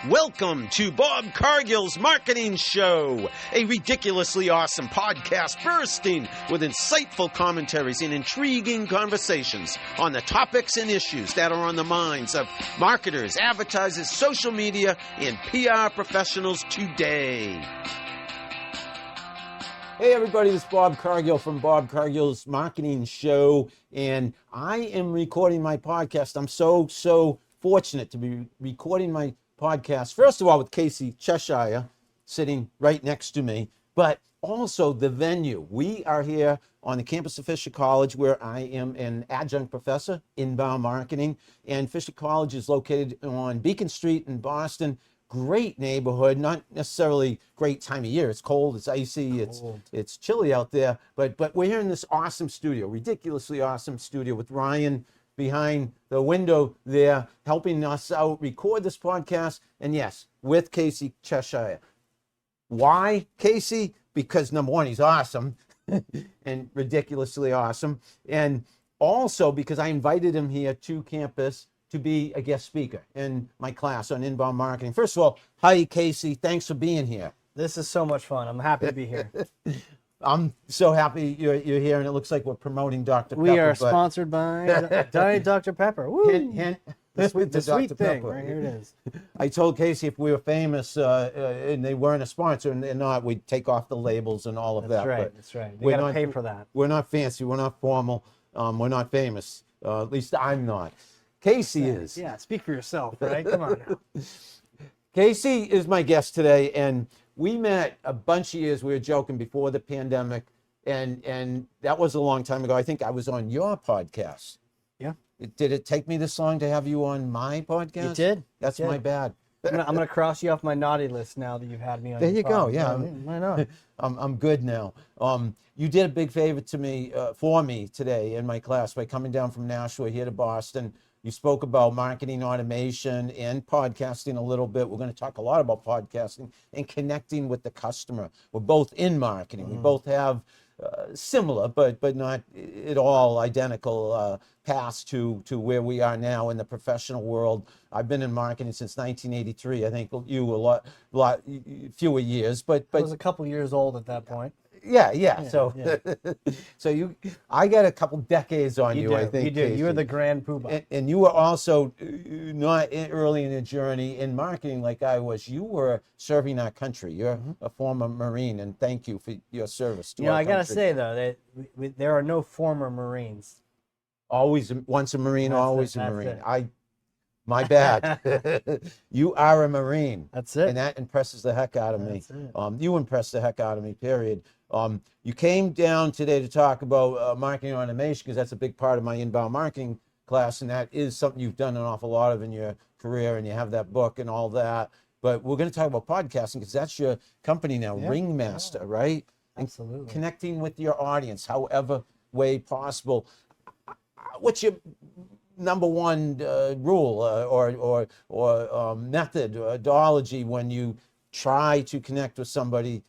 Welcome to Bob Cargill's Marketing Show, a ridiculously awesome podcast bursting with insightful commentaries and intriguing conversations on the topics and issues that are on the minds of marketers, advertisers, social media, and PR professionals today. Hey everybody, this is Bob Cargill from Bob Cargill's Marketing Show, and I am recording my podcast. I'm so fortunate to be recording my podcast, first of all, with Casey Cheshire sitting right next to me, but also the venue. We are here on the campus of Fisher College, where I am an adjunct professor in inbound marketing, and Fisher College is located on Beacon Street in Boston. Great neighborhood, not necessarily great time of year. It's cold, it's icy, it's chilly out there, but we're here in this awesome studio, ridiculously awesome studio with Ryan behind the window there, helping us out record this podcast, and yes, with Casey Cheshire. Why Casey? Because number one, he's awesome and ridiculously awesome, and also because I invited him here to campus to be a guest speaker in my class on inbound marketing. First of all, hi Casey, thanks for being here. This is so much fun. I'm happy to be here. I'm so happy you're here, and it looks like we're promoting Dr. Pepper. We are sponsored by Diet Dr. Pepper. Woo! Hint, the sweet thing, Pepper. right here it is. I told Casey if we were famous and they weren't a sponsor and they're not, we'd take off the labels and all of that. That's right. You got to pay for that. We're not fancy. We're not formal. We're not famous. At least I'm not. Casey is. Yeah, speak for yourself, right? Come on now. Casey is my guest today, and we met a bunch of years, we were joking, before the pandemic, and that was a long time ago. I think I was on your podcast. Yeah. Did it take me this long to have you on my podcast? It did. That's my bad. I'm gonna cross you off my naughty list now that you've had me on. There you go. Yeah. Why not? I'm good now. You did a big favor to me, for me today in my class by coming down from Nashua here to Boston. You spoke about marketing automation and podcasting a little bit. We're going to talk a lot about podcasting and connecting with the customer. We're both in marketing. We both have similar, but not at all identical paths to where we are now in the professional world. I've been in marketing since 1983. I think you a lot fewer years, but I was a couple years old at that point. Yeah. So I got a couple decades on you. I think you do. Casey. You're the grand poobah. And you were also not early in the journey in marketing like I was. You were serving our country. You're a former Marine, and thank you for your service to our country. I gotta say though that there are no former Marines. Always, once a Marine, always a Marine. It. My bad. You are a Marine. That's it. And that impresses the heck out of me. That's it. You impress the heck out of me, period. You came down today to talk about marketing automation because that's a big part of my inbound marketing class, and that is something you've done an awful lot of in your career, and you have that book and all that. But we're going to talk about podcasting because that's your company now, Ringmaster, right? Absolutely. And connecting with your audience, however way possible. What's your number one rule or methodology when you try to connect with somebody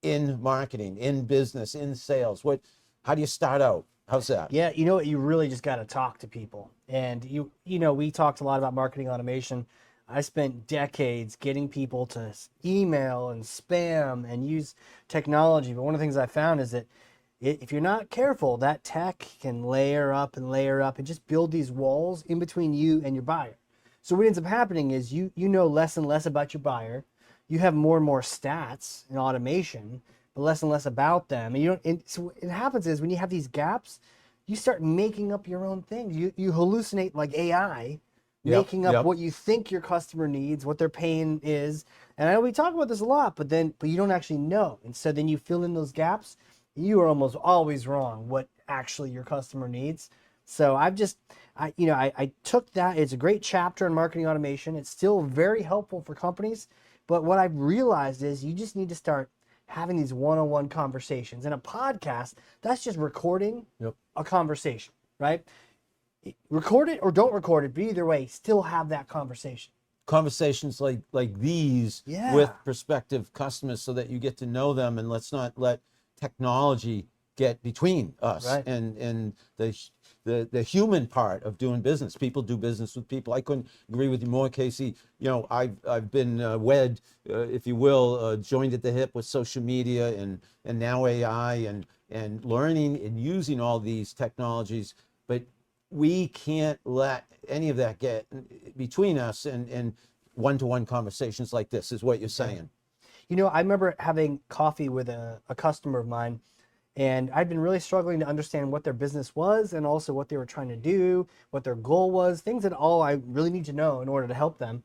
in marketing, in business, in sales? How do you start out? How's that? Yeah, you know what? You really just got to talk to people. And we talked a lot about marketing automation. I spent decades getting people to email and spam and use technology. But one of the things I found is that if you're not careful, that tech can layer up and just build these walls in between you and your buyer. So what ends up happening is you know less and less about your buyer. You have more and more stats and automation, but less and less about them. And so what happens is when you have these gaps, you start making up your own things. You hallucinate like AI, making up what you think your customer needs, what their pain is. And I know we talk about this a lot, but you don't actually know. And so then you fill in those gaps. You are almost always wrong what actually your customer needs. So I took that. It's a great chapter in marketing automation. It's still very helpful for companies. But what I've realized is you just need to start having these one-on-one conversations. And a podcast, that's just recording a conversation, right? Record it or don't record it, but either way, still have that conversation. Conversations like these with prospective customers so that you get to know them, and let's not let technology get between us Right. and the human part of doing business. People do business with people. I couldn't agree with you more, Casey. You know, I've been wed, if you will, joined at the hip with social media and now AI and learning and using all these technologies, but we can't let any of that get between us and one-to-one conversations like this is what you're saying. You know, I remember having coffee with a customer of mine, and I'd been really struggling to understand what their business was and also what they were trying to do, what their goal was, things that all I really need to know in order to help them.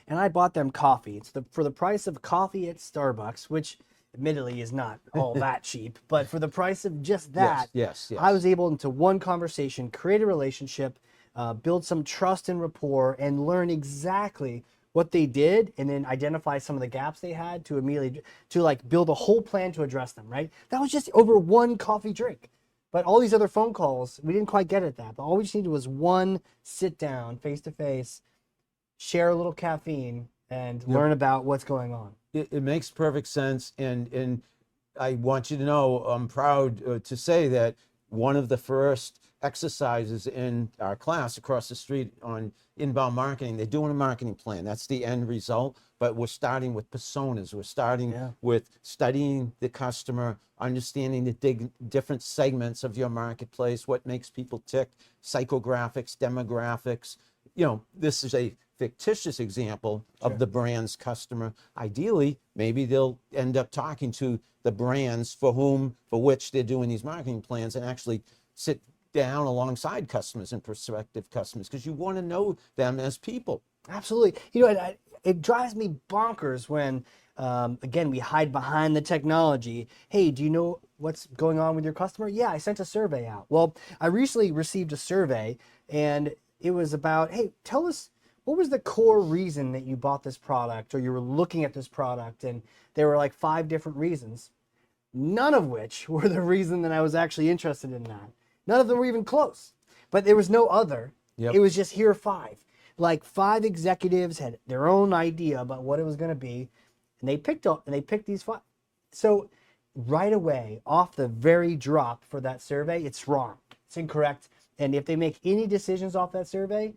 And I bought them coffee. It's for the price of coffee at Starbucks, which admittedly is not all that cheap, but for the price of just that, yes. I was able into one conversation, create a relationship, build some trust and rapport, and learn exactly what they did, and then identify some of the gaps they had to immediately like build a whole plan to address them. Right? That was just over one coffee drink. But all these other phone calls, we didn't quite get at that. But all we just needed was one sit down, face to face, share a little caffeine, and learn about what's going on. It makes perfect sense, and I want you to know I'm proud to say that one of the first exercises in our class across the street on inbound marketing, they're doing a marketing plan. That's the end result, but we're starting with personas. We're starting with studying the customer, understanding the different segments of your marketplace, what makes people tick, psychographics, demographics. You know, this is a fictitious example of the brand's customer. Ideally, maybe they'll end up talking to the brands for which they're doing these marketing plans, and actually sit down alongside customers and prospective customers, because you want to know them as people. Absolutely. You know, it drives me bonkers when, again, we hide behind the technology. Hey, do you know what's going on with your customer? Yeah, I sent a survey out. Well, I recently received a survey, and it was about, hey, tell us, what was the core reason that you bought this product or you were looking at this product? And there were like 5 different reasons, none of which were the reason that I was actually interested in that. None of them were even close, but there was no other. It was just here are 5. Like 5 executives had their own idea about what it was going to be, and they picked these 5. So right away, off the very drop for that survey, it's wrong. It's incorrect. And if they make any decisions off that survey,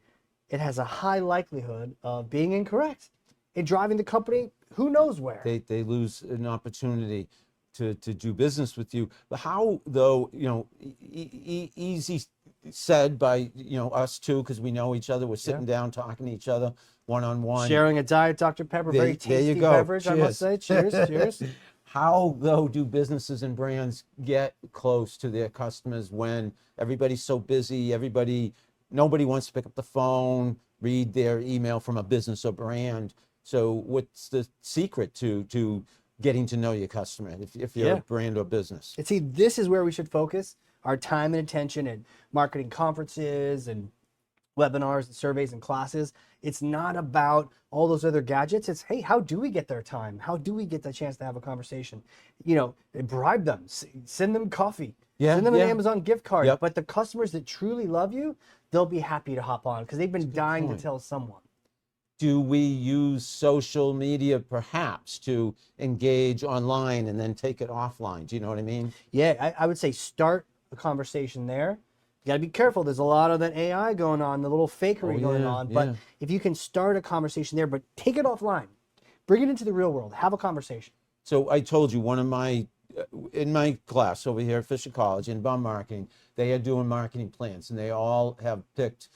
it has a high likelihood of being incorrect and driving the company who knows where. They lose an opportunity to do business with you. But how, though, you know, easy said by, you know, us two, because we know each other. We're sitting down talking to each other one-on-one. Sharing a Diet Dr. Pepper, very tasty beverage, I must say. Cheers, cheers. How, though, do businesses and brands get close to their customers when everybody's so busy, nobody wants to pick up the phone, read their email from a business or brand? So what's the secret to getting to know your customer if you're a brand or business? And see, this is where we should focus our time and attention at marketing conferences and webinars and surveys and classes. It's not about all those other gadgets. It's, hey, how do we get their time? How do we get the chance to have a conversation? You know, bribe them, send them coffee, send them an Amazon gift card. But the customers that truly love you, they'll be happy to hop on because they've been dying to tell someone. Do we use social media perhaps to engage online and then take it offline? Do you know what I mean? Yeah, I would say start a conversation there. You got to be careful. There's a lot of that AI going on, the little fakery going on. But if you can start a conversation there, but take it offline, bring it into the real world, have a conversation. So I told you in my class over here at Fisher College, inbound marketing, they are doing marketing plans, and they all have picked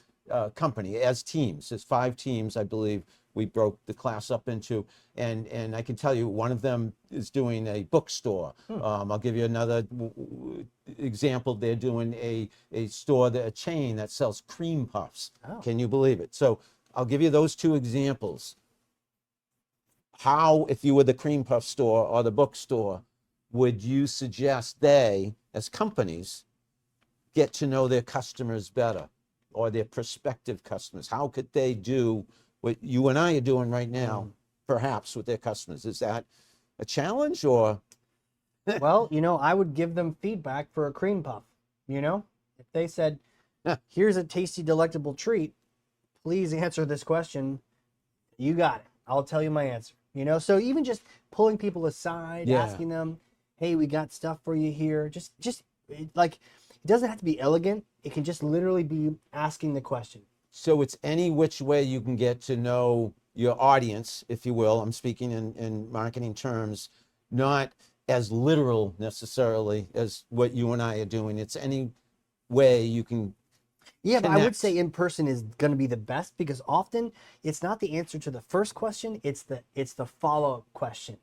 company as teams. There's 5 teams, I believe, we broke the class up into, and I can tell you one of them is doing a bookstore. I'll give you another example. They're doing a store, a chain that sells cream puffs. Can you believe it? So I'll give you those 2 examples. How, if you were the cream puff store or the bookstore, would you suggest they, as companies, get to know their customers better, or their prospective customers? How could they do what you and I are doing right now, perhaps, with their customers? Is that a challenge, or? Well, you know, I would give them feedback for a cream puff. You know, if they said, here's a tasty, delectable treat, please answer this question. You got it. I'll tell you my answer. You know, so even just pulling people aside, asking them, hey, we got stuff for you here. Like, it doesn't have to be elegant. It can just literally be asking the question. So it's any which way you can get to know your audience, if you will. I'm speaking in marketing terms, not as literal necessarily as what you and I are doing. It's any way you can Yeah, but I would connect. say in person is going to be the best, because often it's not the answer to the first question, it's the follow-up question.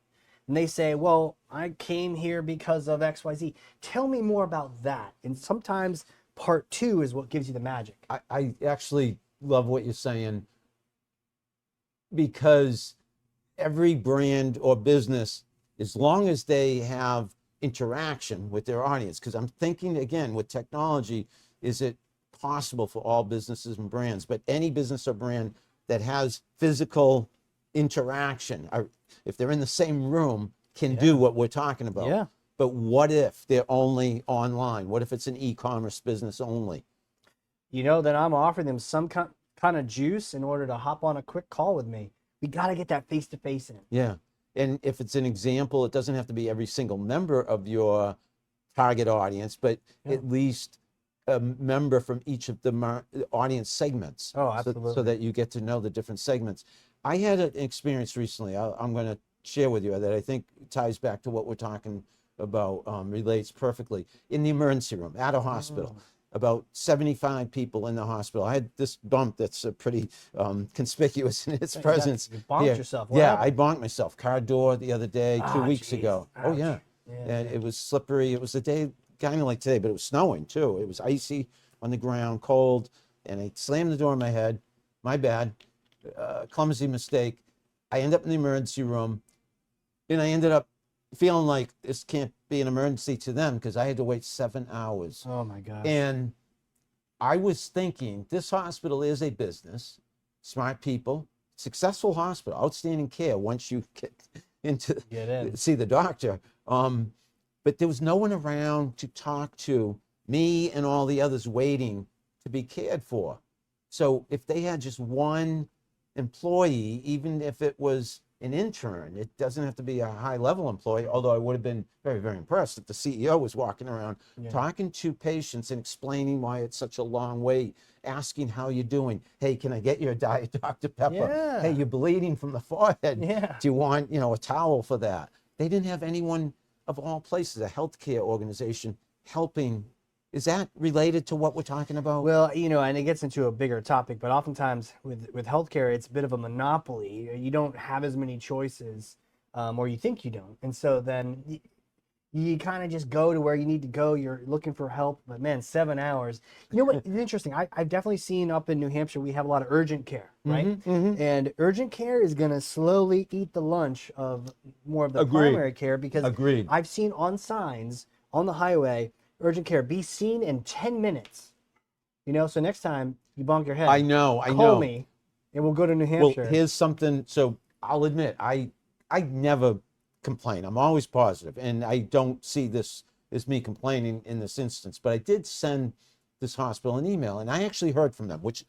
And they say, well, I came here because of XYZ. Tell me more about that. And sometimes part two is what gives you the magic. I actually love what you're saying, because every brand or business, as long as they have interaction with their audience, because I'm thinking again with technology, is it possible for all businesses and brands, but any business or brand that has physical interaction, or if they're in the same room, can do what we're talking about. Yeah. But what if they're only online? What if it's an e-commerce business only? Then I'm offering them some kind of juice in order to hop on a quick call with me. We got to get that face-to-face in. Yeah. And if it's an example, it doesn't have to be every single member of your target audience, but at least a member from each of the audience segments. Oh, absolutely. So that you get to know the different segments. I had an experience recently I'm going to share with you that I think ties back to what we're talking about, relates perfectly. In the emergency room at a hospital. About 75 people in the hospital. I had this bump that's pretty conspicuous in its presence. You bonked yourself. What Yeah, happened? I bonked myself. Car door the other day, 2 weeks ago. Ouch. Oh, yeah. And it was slippery. It was a day kind of like today, but it was snowing too. It was icy on the ground, cold, and I slammed the door in my head. My bad. Clumsy mistake. I end up in the emergency room, and I ended up feeling like this can't be an emergency to them because I had to wait 7 hours. Oh my gosh. And I was thinking, this hospital is a business, smart people, successful hospital, outstanding care once you get in. See the doctor. But there was no one around to talk to me and all the others waiting to be cared for. So if they had just one employee, even if it was an intern, it doesn't have to be a high level employee, although I would have been very, very impressed if the CEO was walking around talking to patients and explaining why it's such a long wait, asking how you're doing. Hey, can I get you a Diet Dr. Pepper? Yeah. Hey, you're bleeding from the forehead. Yeah. Do you want, a towel for that? They didn't have anyone, of all places, a healthcare organization helping. Is that related to what we're talking about? Well, and it gets into a bigger topic, but oftentimes with healthcare, it's a bit of a monopoly. You don't have as many choices, or you think you don't. And so then you kind of just go to where you need to go. You're looking for help, but man, 7 hours. You know what? It's interesting. I've definitely seen up in New Hampshire, we have a lot of urgent care, right? And urgent care is going to slowly eat the lunch of more of the primary care, because I've seen on signs on the highway, urgent care, be seen in 10 minutes. So next time you bonk your head, I know. Call me and we'll go to New Hampshire. Well, here's something. So I'll admit, I never complain. I'm always positive, and I don't see this as me complaining in this instance. But I did send this hospital an email, and I actually heard from them, which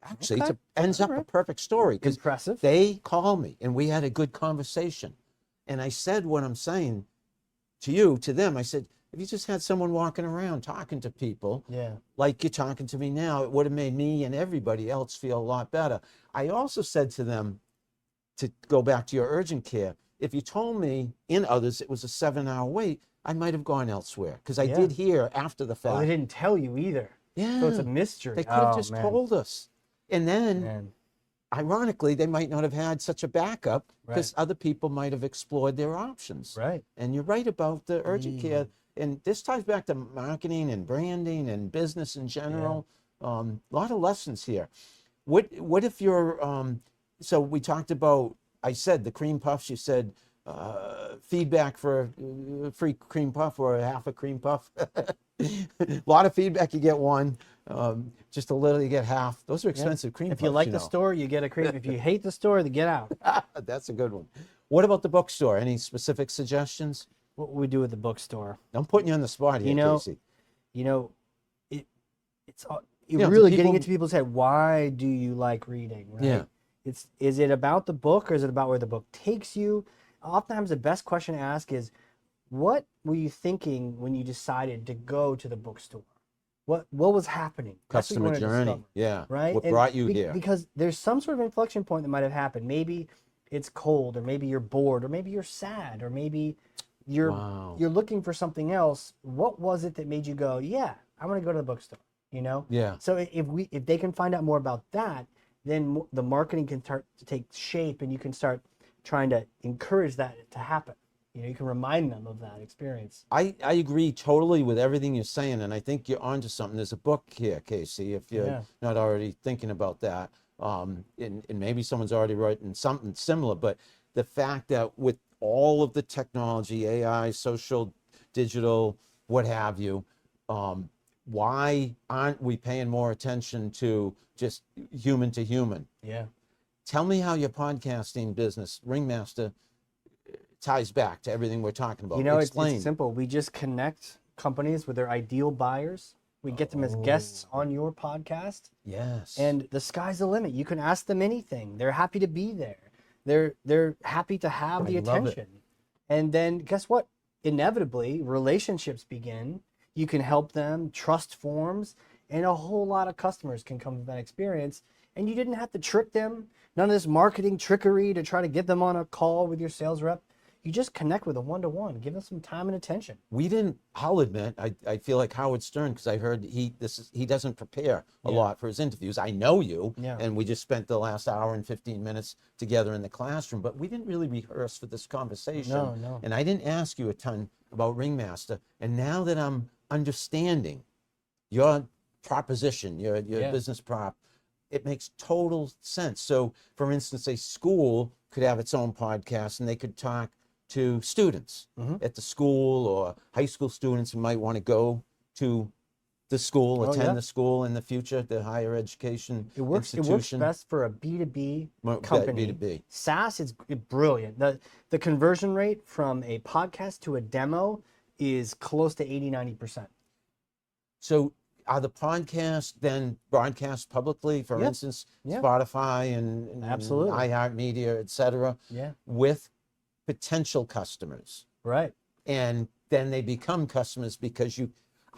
actually ends up a perfect story, because they called me and we had a good conversation. And I said what I'm saying to them. I said, if you just had someone walking around talking to people, like you're talking to me now, it would have made me and everybody else feel a lot better. I also said to them, to go back to your urgent care, if you told me in others it was a 7-hour wait, I might have gone elsewhere, because I did hear after the fact. Oh, they didn't tell you either. Yeah. So it's a mystery. They could have just told us. And then, ironically, they might not have had such a backup, because other people might have explored their options. Right. And you're right about the urgent care. And this ties back to marketing and branding and business in general. A lot of lessons here. What if you're, so we talked about, I said the cream puffs, you said feedback for a free cream puff or a half a cream puff. A lot of feedback, you get one. Just a little, you get half. Those are expensive cream puffs. If you like the store, you get a cream. If you hate the store, then get out. That's a good one. What about the bookstore? Any specific suggestions? What would we do with the bookstore? I'm putting you on the spot here, Casey. It's really getting into people's head. Why do you like reading? Right? Yeah. Is it about the book, or is it about where the book takes you? Oftentimes the best question to ask is, What were you thinking when you decided to go to the bookstore? What was happening? That's what you Customer wanna journey. discover, Yeah. right? What And brought you here? because there's some sort of inflection point that might have happened. Maybe it's cold, or maybe you're bored, or maybe you're sad, or maybe you're Wow. you're looking for something else. What was it that made you go, yeah, I'm gonna go to the bookstore? You know? Yeah. So if they can find out more about that, then the marketing can start to take shape, and you can start trying to encourage that to happen. You know, you can remind them of that experience. I agree totally with everything you're saying, and I think you're onto something. There's a book here, Casey, if you're Yeah. not already thinking about that. And maybe someone's already written something similar, but the fact that with all of the technology, AI, social, digital, what have you, why aren't we paying more attention to just human to human? Yeah. Tell me how your podcasting business, Ringmaster, ties back to everything we're talking about. You know, Explain. it's simple. We just connect companies with their ideal buyers. We get them as guests on your podcast, Yes. and the sky's the limit. You can ask them anything. They're happy to be there. They're happy to have the I love it. attention. And then guess what? Inevitably, relationships begin. You can help them, trust forms, and a whole lot of customers can come from that experience. And you didn't have to trick them. None of this marketing trickery to try to get them on a call with your sales rep. You just connect with a one-to-one. Give them some time and attention. We didn't, I'll admit, I feel like Howard Stern, because I heard he doesn't prepare a lot for his interviews. I know you, Yeah. and we just spent the last hour and 15 minutes together in the classroom, but we didn't really rehearse for this conversation. No. And I didn't ask you a ton about Ringmaster. And now that I'm understanding your proposition, your business prop, it makes total sense. So, for instance, a school could have its own podcast, and they could talk to students at the school, or high school students who might want to go to the school, attend the school in the future, the higher education institution. It works best for a B2B company. B2B. SaaS is brilliant. The conversion rate from a podcast to a demo is close to 80-90%. So are the podcasts then broadcast publicly, for instance, Spotify and Absolutely. iHeartMedia, et cetera, with potential customers? Right. And then they become customers because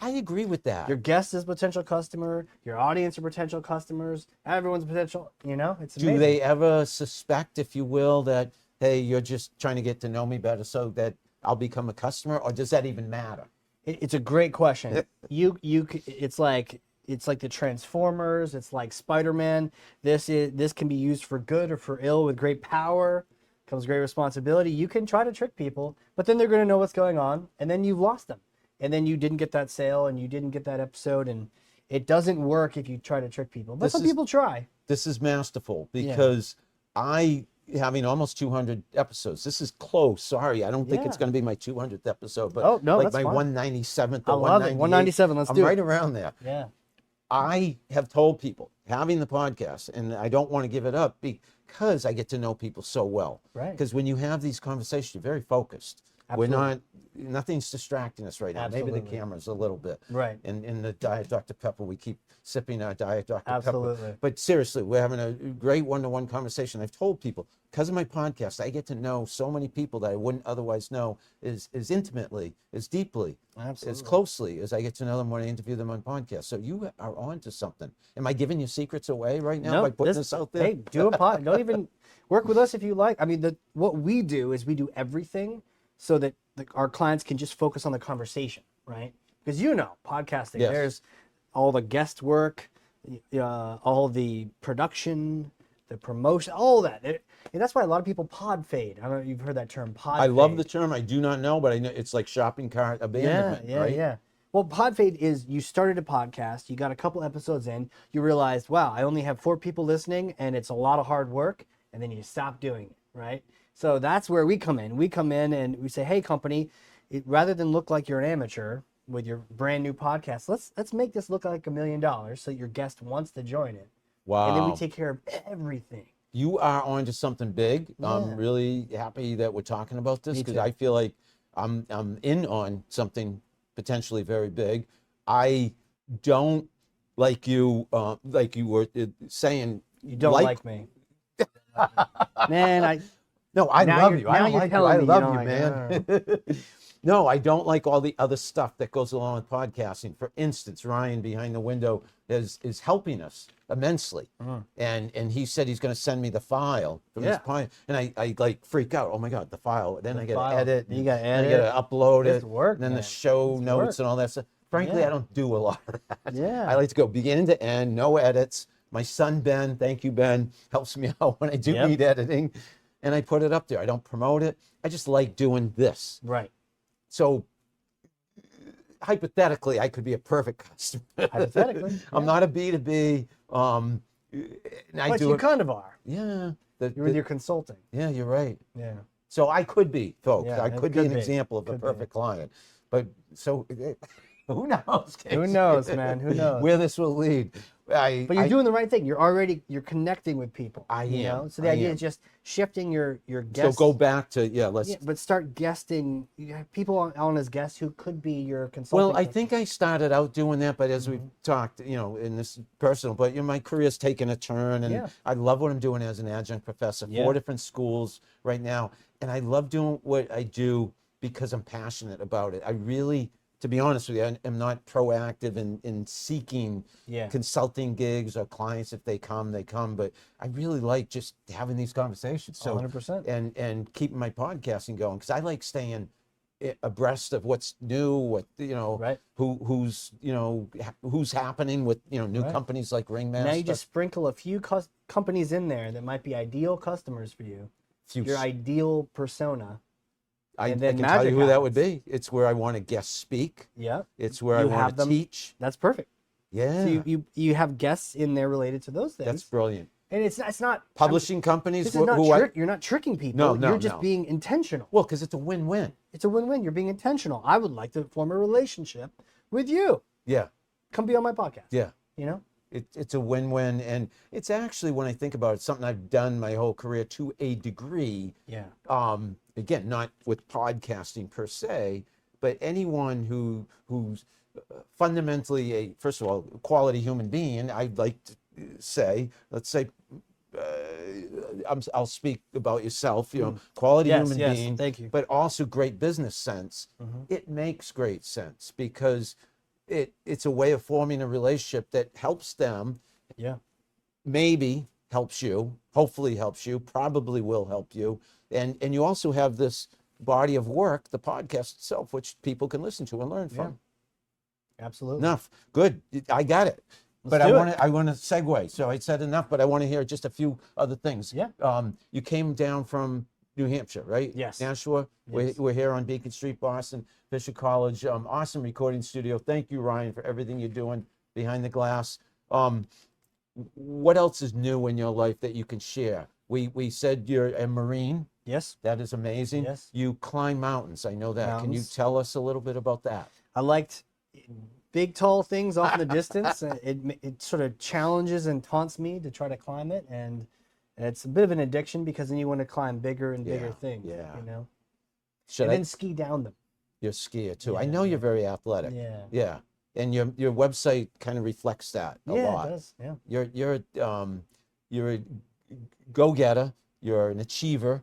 I agree with that. Your guest is a potential customer. Your audience are potential customers. Everyone's a potential, it's amazing. Do they ever suspect, if you will, that, hey, you're just trying to get to know me better so that I'll become a customer, or does that even matter? It's a great question. It's like the Transformers. It's like Spider-Man. This can be used for good or for ill. With great power comes great responsibility. You can try to trick people, but then they're going to know what's going on, and then you've lost them, and then you didn't get that sale, and you didn't get that episode, and it doesn't work if you try to trick people. But some people try. This is masterful, because having almost 200 episodes. This is close. Sorry, I don't think it's going to be my 200th episode, but like my 197th or 198th. 197. Let's do it. I'm right around there. Yeah. I have told people having the podcast, and I don't want to give it up because I get to know people so well. Right. Because when you have these conversations, you're very focused. Absolutely. Nothing's distracting us right now. Absolutely. Maybe the camera's a little bit. Right. And in the Diet Dr. Pepper, we keep sipping our Diet Dr. Absolutely. Pepper. But seriously, we're having a great one-to-one conversation. I've told people, because of my podcast, I get to know so many people that I wouldn't otherwise know as intimately, as deeply, as closely as I get to know them when I interview them on podcasts. So you are on to something. Am I giving your secrets away right now by putting this out there? Hey, do a pod. Don't even work with us if you like. I mean, what we do is we do everything so that our clients can just focus on the conversation, right? Because podcasting, there's all the guest work, all the production, the promotion, all that. And that's why a lot of people pod fade. I don't know if you've heard that term, pod I fade. love the term. I do not know, but I know it's like shopping cart abandonment, right? Yeah. Well, pod fade is you started a podcast, you got a couple episodes in, you realized, wow, I only have 4 people listening, and it's a lot of hard work, and then you stop doing it, right? So that's where we come in. We come in and we say, hey, company, rather than look like you're an amateur with your brand new podcast, let's make this look like $1 million so your guest wants to join it. Wow. And then we take care of everything. You are on to something big. I'm really happy that we're talking about this, because I feel like I'm in on something potentially very big. I don't like you were saying. You don't like me. Man, No, I love you. I love you, man. No, I don't like all the other stuff that goes along with podcasting. For instance, Ryan behind the window is helping us immensely. And he said he's going to send me the file from this podcast. And I like freak out. Oh my God, the file. Then I got to edit. You got to Then edit. I got to upload it. It's work, and then man. the show It's notes work. and all that stuff. Frankly, I don't do a lot of that. Yeah. I like to go beginning to end, no edits. My son, Ben, thank you, Ben, helps me out when I do need editing. And I put it up there. I don't promote it. I just like doing this. Right. So hypothetically, I could be a perfect customer. Hypothetically. I'm not a B2B. And I But do you it. kind of are. Yeah. You're with your consulting. Yeah, you're right. Yeah. So I could be, folks. Yeah, I it could be could an be. example of a Could be. perfect client. But so who knows? Casey? Who knows, man? Who knows? Where this will lead. But you're doing the right thing. You're connecting with people. I you am. know? So the I idea am. is just shifting your So guests. go back to, let's. Yeah, but start guesting. You have people on as guests who could be your consulting. Well, I think I started out doing that, but as we've talked, in this personal, but my career's taken a turn, and I love what I'm doing as an adjunct professor, 4 different schools right now, and I love doing what I do because I'm passionate about it. I really, to be honest with you, I'm not proactive in seeking consulting gigs or clients. If they come, they come, but I really like just having these conversations. So 100%. and keeping my podcasting going, because I like staying abreast of what's new, what who's happening with new companies like Ringmaster. Now you just sprinkle a few companies in there that might be ideal customers for you. Your ideal persona. I and can then tell you magic who that would happens. be. It's where I want to guest speak. Yeah. It's where I You want have to them. teach. That's perfect. Yeah. So you have guests in there related to those things. That's brilliant. And it's not Publishing companies. This is not you're not tricking people. No, you're just being intentional. Well, because it's a win-win. It's a win-win. You're being intentional. I would like to form a relationship with you. Yeah. Come be on my podcast. Yeah. You know? It's a win-win, and it's actually, when I think about it, something I've done my whole career to a degree. Yeah. Again, not with podcasting per se, but anyone who's fundamentally first of all, quality human being, I'd like to say, let's say, I'll speak about yourself, quality human being, thank you. but also great business sense. It makes great sense because it's a way of forming a relationship that helps them. Yeah. Maybe helps you, hopefully helps you, probably will help you. And you also have this body of work, the podcast itself, which people can listen to and learn from. Absolutely. Enough. Good. I got it. But I want to segue. So I said enough, but I want to hear just a few other things. Yeah. You came down from New Hampshire, right? Yes. Nashua. Yes. We're here on Beacon Street, Boston, Fisher College. Awesome recording studio. Thank you, Ryan, for everything you're doing behind the glass. What else is new in your life that you can share? We said you're a Marine. Yes. That is amazing. Yes. You climb mountains. I know that. Can you Mountains. tell us a little bit about that? I liked big, tall things off in the distance. It sort of challenges and taunts me to try to climb it, and it's a bit of an addiction because then you want to climb bigger and bigger things. Yeah. You know. Should and I? then ski down them. You're a skier too. I Yeah. know you're very athletic. Yeah. Yeah. And your website kind of reflects that a lot. It does. Yeah. You're a go-getter. You're an achiever.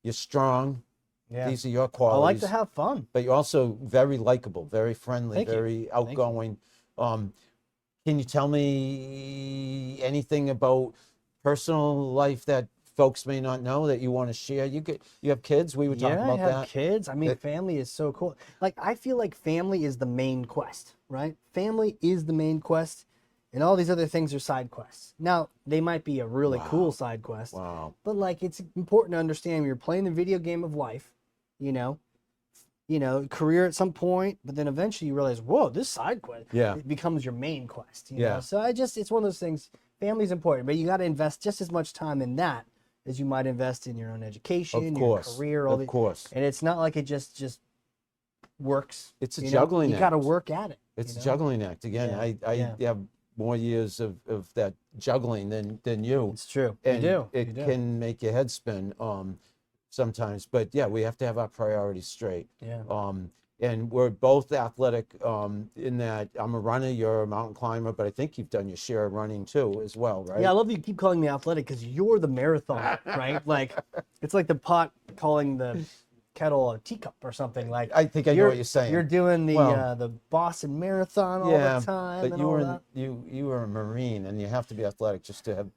You're strong. Yeah. These are your I qualities. like to have fun. But you're also very likable, very friendly, Thank you. very outgoing. Can you tell me anything about personal life that folks may not know that you want to share? You have kids. We were talking about I have that. kids. I mean, family is so cool. Like, I feel like family is the main quest, right? Family is the main quest, and all these other things are side quests. Now, they might be a really cool side quest, but like, it's important to understand when you're playing the video game of life, career at some point, but then eventually you realize, whoa, this side quest it becomes your main quest. You know? So it's one of those things. Family's important, but you got to invest just as much time in that as you might invest in your own education, your career, of course. And it's not like it just works. It's a juggling act. You got to work at it. It's a juggling act. Again, I have more years of that juggling than you. It's true. And you do. It can make your head spin sometimes. But yeah, we have to have our priorities straight. Yeah. And we're both athletic in that I'm a runner, you're a mountain climber, but I think you've done your share of running too as well, right? Yeah, I love that you keep calling me athletic because you're the marathon, right? Like, it's like the pot calling the kettle a teacup or something. Like I think I know what you're saying. You're doing Well, the Boston Marathon all the time. but and you all were that. you were a Marine, and you have to be athletic just to have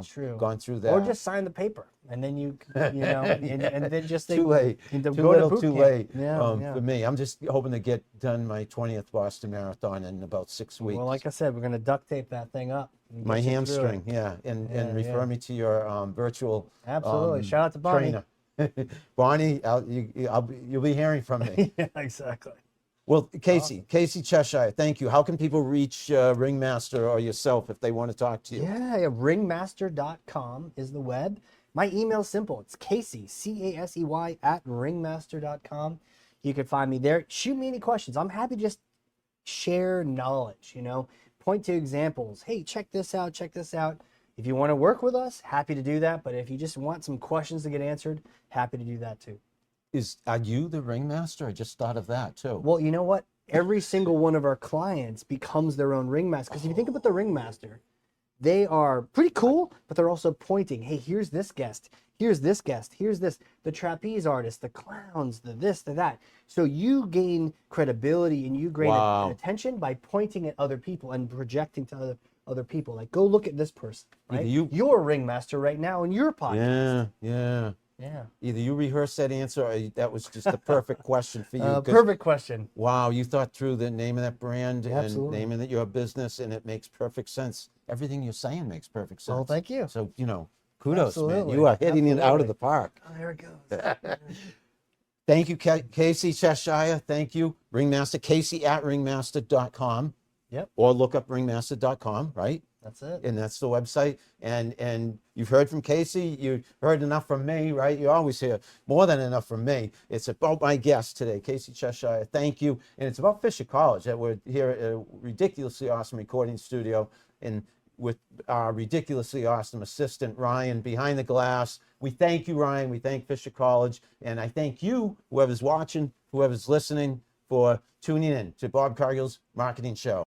True. gone through that. Or just sign the paper, and then you know, and then just too late, go too to little, boot too camp. late. Yeah. For me, I'm just hoping to get done my 20th Boston Marathon in about 6 weeks. Well, like I said, we're gonna duct tape that thing up. And My get you through hamstring, it. yeah, and refer me to your virtual Absolutely. Shout out to Bonnie. trainer. Bonnie, you'll be hearing from me. Yeah, exactly. Well, Casey Cheshire, thank you. How can people reach Ringmaster or yourself if they want to talk to you? Yeah, ringmaster.com is the web. My email's simple. It's Casey, Casey, @ringmaster.com. You can find me there. Shoot me any questions. I'm happy to just share knowledge, point to examples. Hey, check this out, check this out. If you want to work with us, happy to do that. But if you just want some questions to get answered, happy to do that too. Are you the Ringmaster? I just thought of that too. Well, you know what? Every single one of our clients becomes their own ringmaster. Because if you think about the ringmaster, they are pretty cool, but they're also pointing, hey, here's this guest, here's this guest, here's this, the trapeze artist, the clowns, the this, the that. So you gain credibility and you gain attention by pointing at other people and projecting to other people. Like, go look at this person, right? You're a ringmaster right now in your podcast. Yeah. Either you rehearsed that answer or that was just the perfect question for you. Perfect question. Wow, you thought through the name of that brand and naming that your business, and it makes perfect sense. Everything you're saying makes perfect sense. Well, thank you. So, kudos, man. You are hitting it out of the park. Oh, there it goes. Thank you, Casey Cheshire. Thank you. Ringmaster, Casey@ringmaster.com. Yep. Or look up ringmaster.com, right? That's it. And that's the website. And you've heard from Casey. You heard enough from me, right? You always hear more than enough from me. It's about my guest today, Casey Cheshire. Thank you. And it's about Fisher College, that we're here at a ridiculously awesome recording studio and with our ridiculously awesome assistant, Ryan, behind the glass. We thank you, Ryan. We thank Fisher College. And I thank you, whoever's watching, whoever's listening, for tuning in to Bob Cargill's Marketing Show.